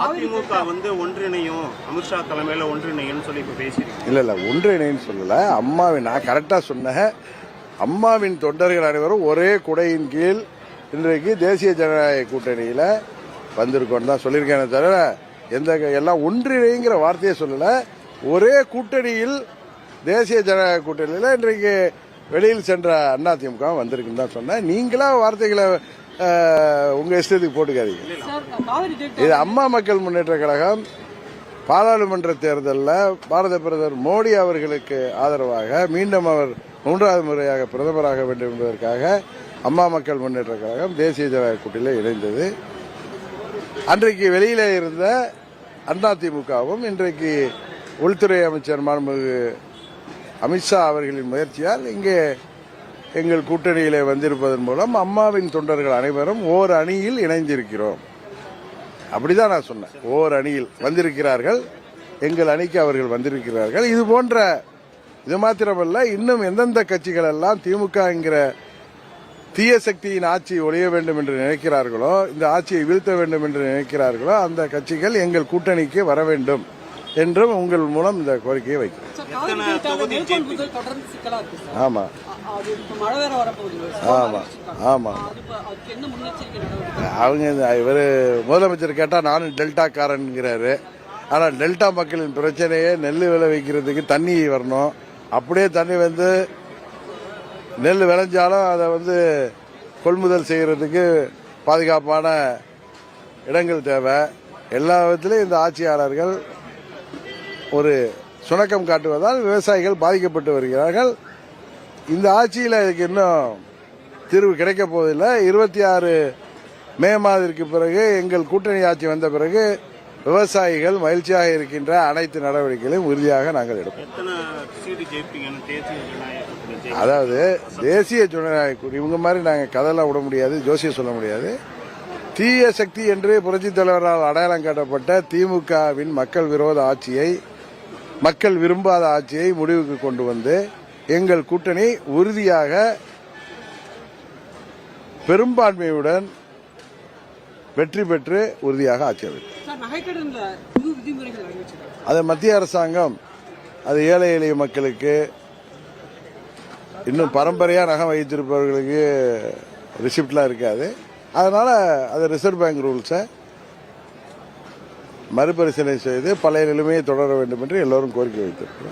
அதிமுக வந்து ஒன்றிணையும், அமித்ஷா தலைமையில ஒன்றிணையும் சொல்லி இப்ப பேசியிருக்கீங்க. இல்ல ஒன்றிணைன்னு சொல்லல. அம்மாவின் நான் கரெக்டா சொன்னேன். அம்மாவின் தொண்டர்கள் அனைவரும் ஒரே குடையின் கீழ் இன்றைக்கு தேசிய ஜனநாயக கூட்டணியில வந்திருக்கோம் தான் சொல்லியிருக்கேன். தவிர எல்லாம் ஒன்றிணைங்கிற வார்த்தையை சொல்லல. ஒரே கூட்டணியில் தேசிய ஜனநாயக கூட்டணியில் இன்றைக்கு வெளியில் சென்ற அதிமுக வந்திருக்குன்னு தான் சொன்னேன். நீங்களா வார்த்தைகளை உங்க இஷ்டத்துக்கு போட்டுக்காதீங்க. இது அம்மா மக்கள் முன்னேற்ற கழகம் பாராளுமன்ற தேர்தலில் பாரத பிரதமர் மோடி அவர்களுக்கு ஆதரவாக மீண்டும் அவர் 3வது முறையாக பிரதமராக வேண்டும் என்பதற்காக அம்மா மக்கள் முன்னேற்ற கழகம் தேசிய ஜனநாயக கூட்டணியில் இணைந்தது. அன்றைக்கு வெளியில இருந்த அதிமுகவும் இன்றைக்கு உள்துறை அமைச்சர் மாண்புமிகு அமித்ஷா அவர்களின் முயற்சியால் இங்கே எங்கள் கூட்டணியிலே வந்திருப்பதன் மூலம் அம்மாவின் தொண்டர்கள் அனைவரும் ஓர் அணியில் இணைந்திருக்கிறோம். அப்படிதான் நான் சொன்னேன். ஓர் அணியில் வந்திருக்கிறார்கள், எங்கள் அணிக்கு அவர்கள் வந்திருக்கிறார்கள். இது போன்ற இது மாத்திரமல்ல, இன்னும் எந்தெந்த கட்சிகள் எல்லாம் திமுக என்கிற தீய சக்தியின் ஆட்சி ஒழிய வேண்டும் என்று நினைக்கிறார்களோ, இந்த ஆட்சியை வீழ்த்த வேண்டும் என்று நினைக்கிறார்களோ, அந்த கட்சிகள் எங்கள் கூட்டணிக்கு வர வேண்டும் என்றும் உங்கள் மூலம் இந்த கோரிக்கையை வைக்கிறேன். ஆமா ஆமா ஆமா அவங்க இவர் முதலமைச்சர் கேட்டா நானும் டெல்டாக்காரன்ங்கிறாரு. ஆனா டெல்டா மக்களின் பிரச்சனையே நெல் விளை வைக்கிறதுக்கு தண்ணி வரணும். அப்படியே தண்ணி வந்து நெல் விளைஞ்சாலும் அதை கொள்முதல் செய்யறதுக்கு பாதுகாப்பான இடங்கள் தேவை. எல்லா விதத்திலும் இந்த ஆட்சியாளர்கள் ஒரு சுணக்கம் காட்டுவதால் விவசாயிகள் பாதிக்கப்பட்டு வருகிறார்கள். இந்த ஆட்சியில் இதுக்கு இன்னும் தீர்வு கிடைக்க போவதில்லை. 26 மே மாதத்திற்கு பிறகு எங்கள் கூட்டணி ஆட்சி வந்த பிறகு விவசாயிகள் மகிழ்ச்சியாக இருக்கின்ற அனைத்து நடவடிக்கைகளையும் உறுதியாக நாங்கள் எடுப்போம். அதாவது தேசிய ஜனநாயக இவங்க மாதிரி நாங்கள் கதையெல்லாம் விட முடியாது, ஜோசியம் சொல்ல முடியாது. தீய சக்தி என்று புரட்சித் தலைவரால் அடையாளம் காட்டப்பட்ட திமுகவின் மக்கள் விரோத ஆட்சியை, மக்கள் விரும்பாத ஆட்சியை முடிவுக்கு கொண்டு வந்து எங்கள் கூட்டணி உறுதியாக பெரும்பான்மையுடன் வெற்றி பெற்று உறுதியாக ஆட்சி அமைக்கும். அது மத்திய அரசாங்கம் அது ஏழை எளிய மக்களுக்கு, இன்னும் பரம்பரையா நகம் வைத்திருப்பவர்களுக்கு ரிசிப்ட்லாம் இருக்காது. அதனால அது ரிசர்வ் பேங்க் ரூல்ஸை மறுபரிசீலனை செய்து பழைய நிலைமையை தொடர வேண்டும் என்று எல்லோரும் கோரிக்கை வைத்திருக்கிறோம்.